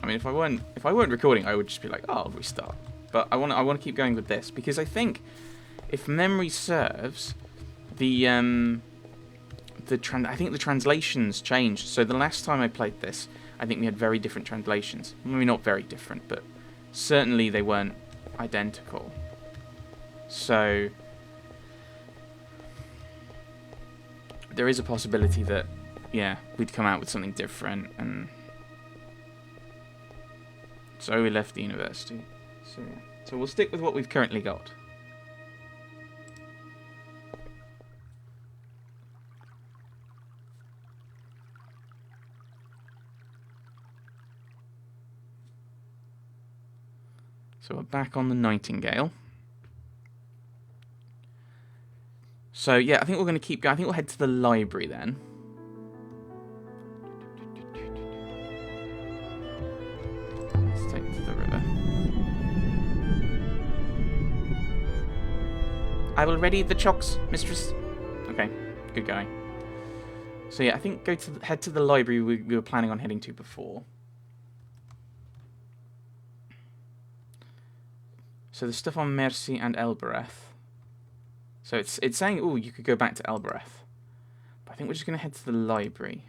I mean, if I weren't recording, I would just be like, oh, I'll restart. But I want to keep going with this because I think, if memory serves, I think the translations changed. So the last time I played this, I think we had very different translations. Maybe not very different, but certainly they weren't identical. So there is a possibility that, yeah, we'd come out with something different. And so we left the university. So yeah. So we'll stick with what we've currently got. So we're back on the Nightingale. So yeah, I think we're going to keep going. I think we'll head to the library then. Let's take to the river. I will ready the chocks, mistress. Okay, good going. So yeah, I think head to the library we were planning on heading to before. So the stuff on Mercy and Elbereth. So it's saying, oh, you could go back to Elbereth. But I think we're just going to head to the library.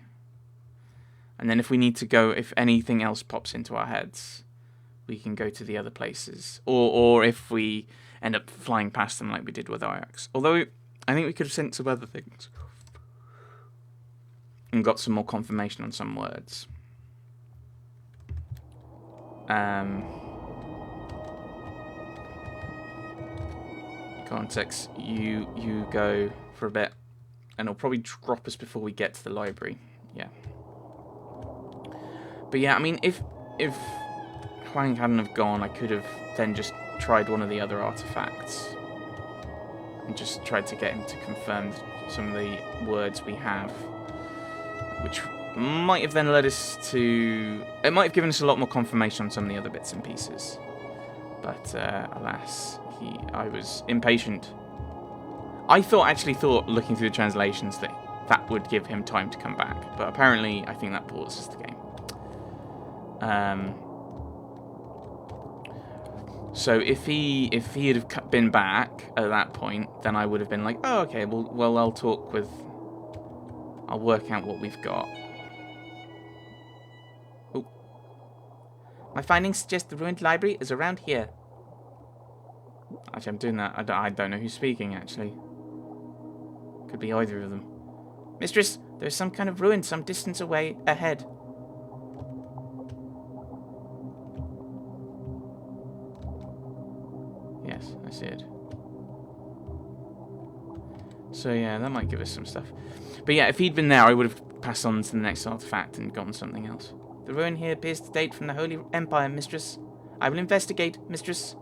And then if we need to go, if anything else pops into our heads, we can go to the other places. Or if we end up flying past them like we did with Ajax. Although, I think we could have sent some other things. And got some more confirmation on some words. Context, you go for a bit, and it'll probably drop us before we get to the library. Yeah. But yeah, I mean, if Huang hadn't have gone, I could have then just tried one of the other artifacts and just tried to get him to confirm some of the words we have, which might have then led us to... It might have given us a lot more confirmation on some of the other bits and pieces. But alas, I was impatient. I actually thought, looking through the translations, that would give him time to come back. But apparently, I think that pauses the game. So if he had been back at that point, then I would have been like, oh, okay, well, I'll work out what we've got. Oh. My findings suggest the ruined library is around here. Actually, I'm doing that. I don't know who's speaking, actually. Could be either of them. Mistress, there's some kind of ruin some distance away ahead. Yes, I see it. So yeah, that might give us some stuff. But yeah, if he'd been there, I would have passed on to the next artifact and gotten something else. The ruin here appears to date from the Holy Empire, mistress. I will investigate, mistress.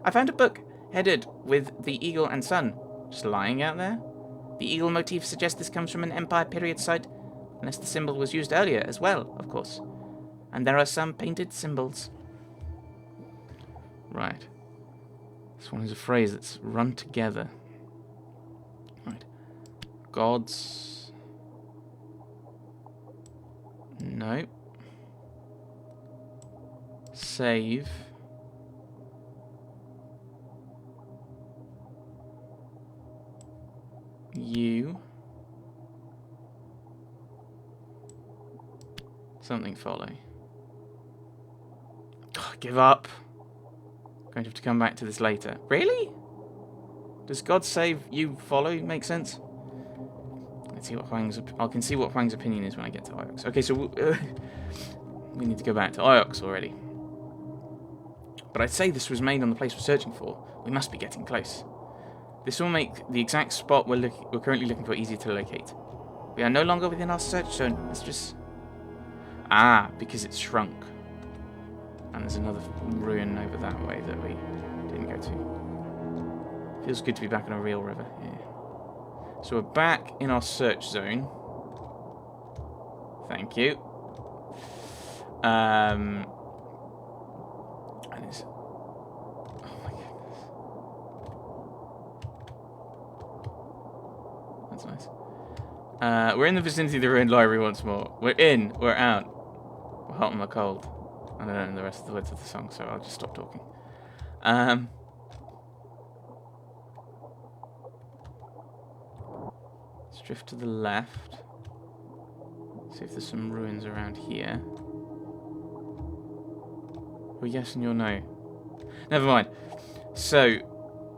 I found a book headed with the eagle and sun, just lying out there. The eagle motif suggests this comes from an Empire period site, unless the symbol was used earlier as well, of course. And there are some painted symbols. Right. This one is a phrase that's run together. Right. Gods. No. Save. You. Something follow. Give up. Going to have to come back to this later. Really? Does God save you follow make sense? Let's see what I can see what Huang's opinion is when I get to Iox. Okay, so we need to go back to Iox already. But I'd say this was made on the place we're searching for. We must be getting close. This will make the exact spot we're currently looking for easier to locate. We are no longer within our search zone, mistress. Ah, because it's shrunk. And there's another ruin over that way that we didn't go to. Feels good to be back on a real river. Yeah. So we're back in our search zone. Thank you. And it's... Oh my goodness. That's nice. We're in the vicinity of the ruined library once more. We're in. We're out. We're hot and we're cold. I don't know the rest of the words of the song, so I'll just stop talking. Let's drift to the left. See if there's some ruins around here. Oh, yes, and you're no. Never mind. So,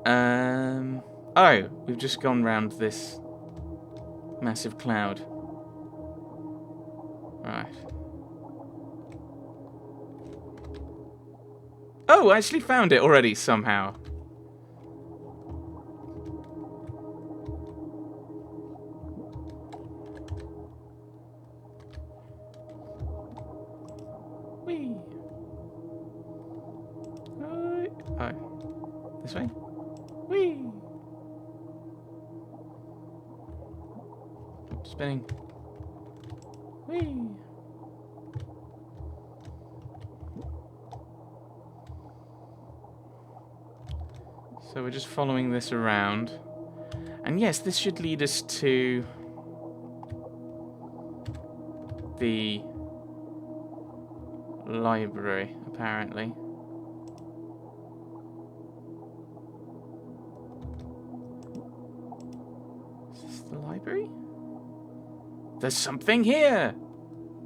oh, we've just gone round this massive cloud. Right. Oh, I actually found it already somehow. Whee! Oh, this way? Whee! Spinning. Whee! So we're just following this around. And yes, this should lead us to the library, apparently. Is this the library? There's something here!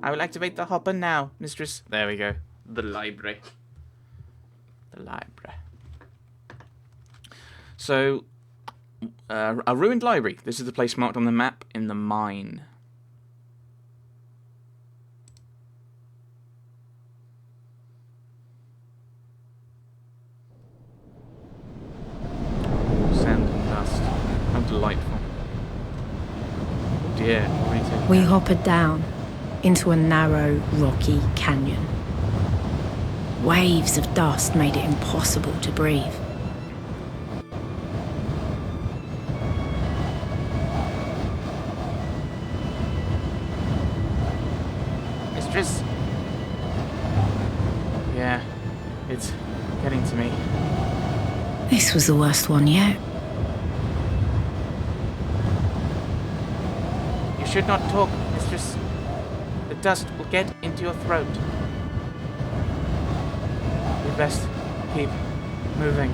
I will activate the hopper now, mistress. There we go. The library. The library. So, a ruined library. This is the place marked on the map in the mine. Sand and dust. How delightful. Oh dear. We hoppered down into a narrow, rocky canyon. Waves of dust made it impossible to breathe. Mistress? Yeah, it's getting to me. This was the worst one yet. You should not talk, mistress. The dust will get into your throat. We best keep moving.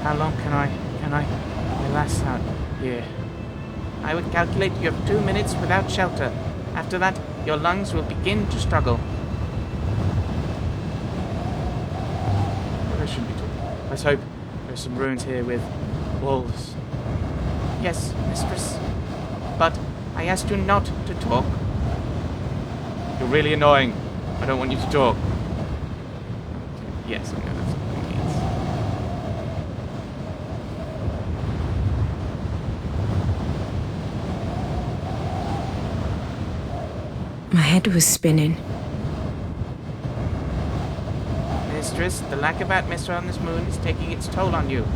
How long can I last out here? I would calculate you have 2 minutes without shelter. After that, your lungs will begin to struggle. I shouldn't be talking. Let's hope there's some ruins here with walls. Yes, mistress. But I asked you not to talk. You're really annoying. I don't want you to talk. Okay. Yes, I know that's what it means. My head was spinning. Mistress, the lack of atmosphere on this moon is taking its toll on you.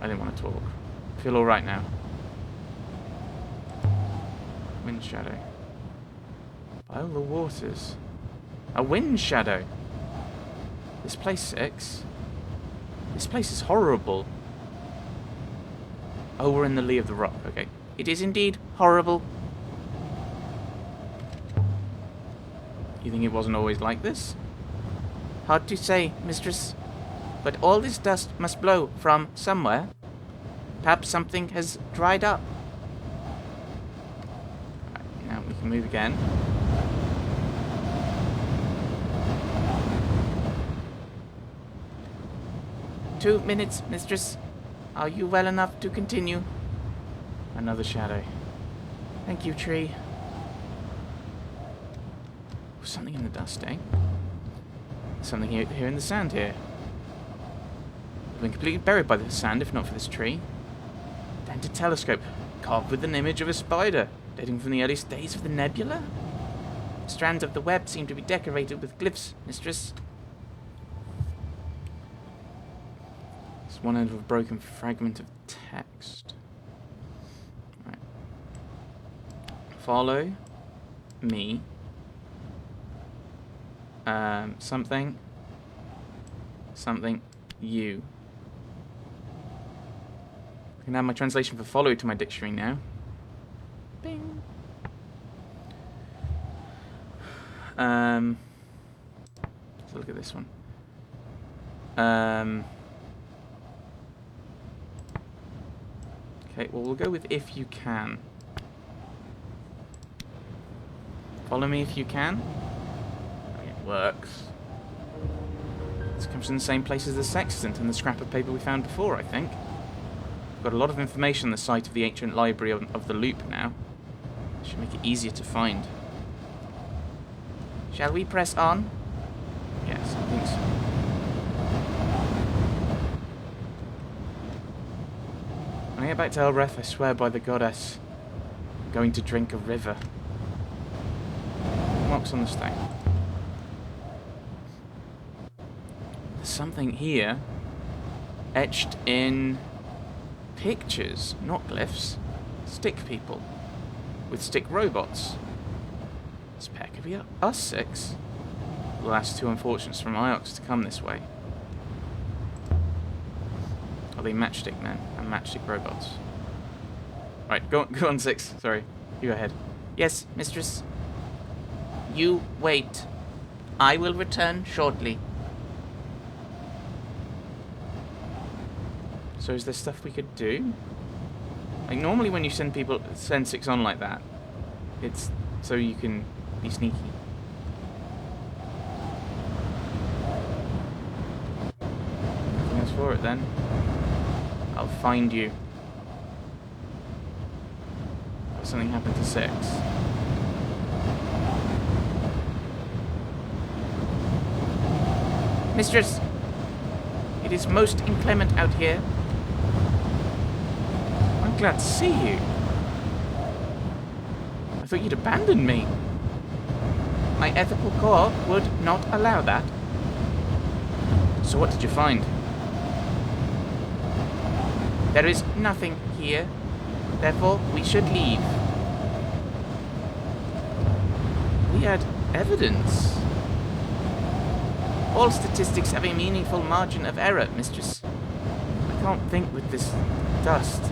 I didn't want to talk. I feel alright now. Wind shadow. Oh, the waters. A wind shadow. This place 6. This place is horrible. Oh, we're in the lee of the rock. Okay. It is indeed horrible. You think it wasn't always like this? Hard to say, mistress. But all this dust must blow from somewhere. Perhaps something has dried up. Right, now we can move again. "2 minutes, mistress. Are you well enough to continue?" Another shadow. Thank you, tree. Something in the dust, eh? Something here in the sand here. I've been completely buried by the sand, if not for this tree. Dented telescope, carved with an image of a spider, dating from the earliest days of the nebula. Strands of the web seem to be decorated with glyphs, mistress. It's one end of a broken fragment of text. Right. Follow me. Something. You. I can add my translation for follow to my dictionary now. Bing. Let's look at this one. Okay, well, we'll go with if you can. Follow me if you can. It works. This comes from the same place as the sextant and the scrap of paper we found before, I think. We've got a lot of information on the site of the ancient library of the loop now. Should make it easier to find. Shall we press on? Yes, I think so. When I get back to Elreth, I swear by the goddess, I'm going to drink a river. Marks on the stone. There's something here etched in pictures, not glyphs. Stick people with stick robots. This pair could be us six. The last two unfortunates from Iox to come this way. Are they matchstick men and matchstick robots? Right, go on, Six. Sorry, you go ahead. Yes, mistress. You wait. I will return shortly. So is there stuff we could do? Like normally when you send Six on like that, it's so you can be sneaky. Nothing else for it then. I'll find you. Something happened to Six. Mistress, it is most inclement out here. I'm glad to see you. I thought you'd abandoned me. My ethical core would not allow that. So what did you find? There is nothing here. Therefore, we should leave. We had evidence. All statistics have a meaningful margin of error, mistress. I can't think with this dust.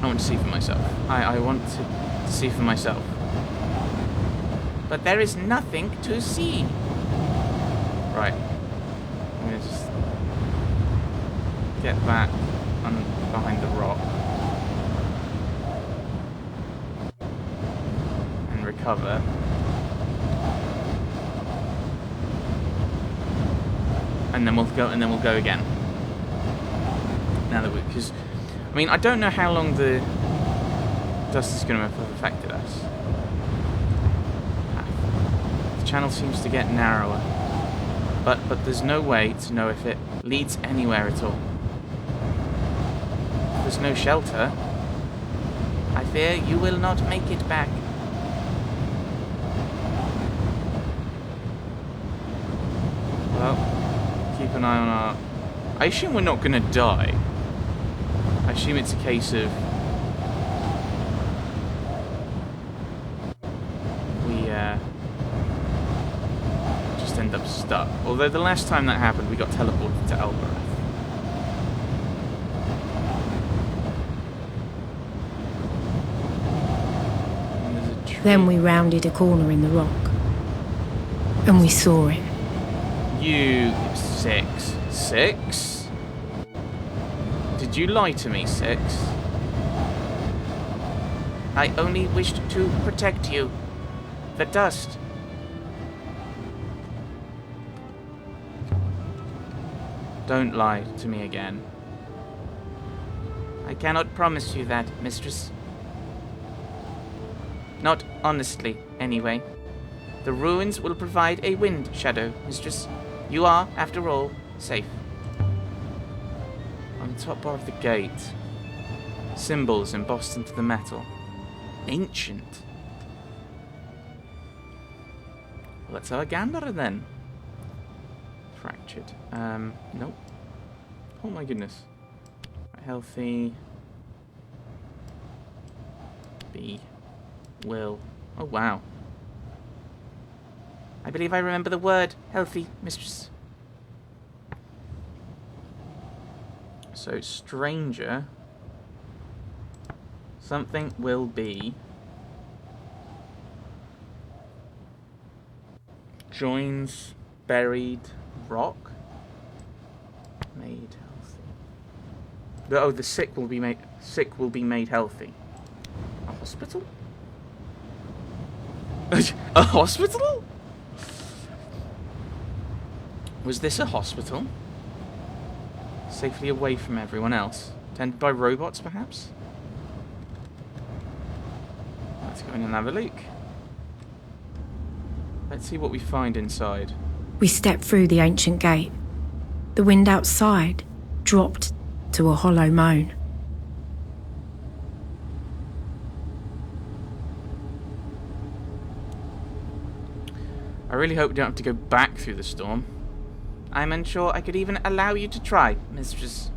I want to see for myself. I want to see for myself. But there is nothing to see. Right. I'm going to just get back behind the rock. And recover. And then we'll go again. Now that because I mean I don't know how long the dust is going to have affected us. The channel seems to get narrower, but there's no way to know if it leads anywhere at all. If there's no shelter. I fear you will not make it back. Well. Keep an eye on our... I assume we're not going to die. I assume it's a case of... we, just end up stuck. Although the last time that happened, we got teleported to Elbereth. Then we rounded a corner in the rock. And we saw it. You... Six? Did you lie to me, Six? I only wished to protect you. The dust. Don't lie to me again. I cannot promise you that, mistress. Not honestly, anyway. The ruins will provide a wind shadow, mistress. You are, after all, safe. On the top bar of the gate, symbols embossed into the metal. Ancient. Well, let's have a gander then. Fractured. Nope. Oh my goodness. Right, healthy. B. Will. Oh wow. I believe I remember the word healthy, mistress. So, stranger. Something will be. Joins buried rock. Made healthy. Oh, the sick will be made healthy. A hospital? A hospital? Was this a hospital? Safely away from everyone else. Tended by robots, perhaps? Let's go in and have a look. Let's see what we find inside. We stepped through the ancient gate. The wind outside dropped to a hollow moan. I really hope we don't have to go back through the storm. I'm unsure I could even allow you to try, mistress.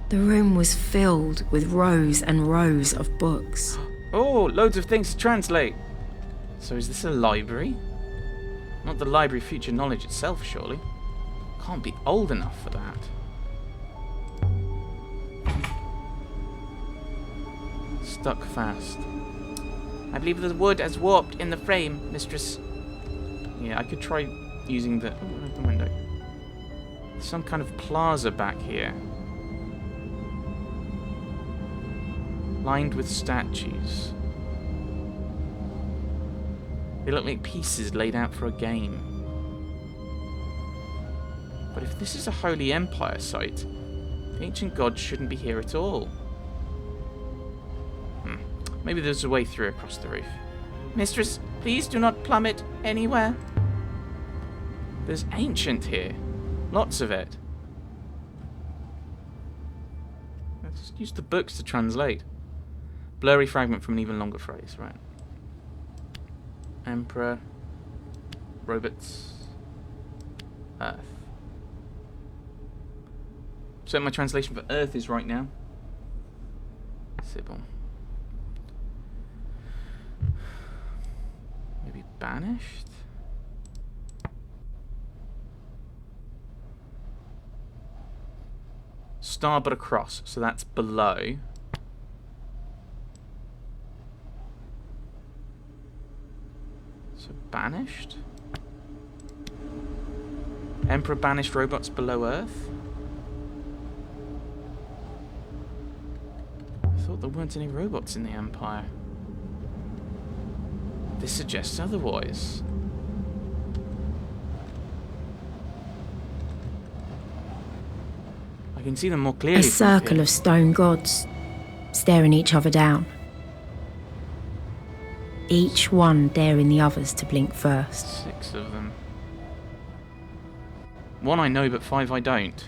The room was filled with rows and rows of books. Oh, loads of things to translate. So is this a library? Not the Library of Future Knowledge itself, surely. Can't be old enough for that. Stuck fast. I believe the wood has warped in the frame, mistress. Yeah, I could try using the... Oh, open window. Some kind of plaza back here. Lined with statues. They look like pieces laid out for a game. But if this is a Holy Empire site, the ancient gods shouldn't be here at all. Maybe there's a way through across the roof. Mistress, please do not plummet anywhere. There's ancient here. Lots of it. Let's use the books to translate. Blurry fragment from an even longer phrase, right. Emperor. Robots. Earth. So my translation for Earth is right now. Sybil. Maybe banished? Starboard across, so that's below. So banished? Emperor banished robots below Earth? I thought there weren't any robots in the Empire. This suggests otherwise. I can see them more clearly. A circle of stone gods, staring each other down. Each one daring the others to blink first. 6 of them. 1 I know, but 5 I don't.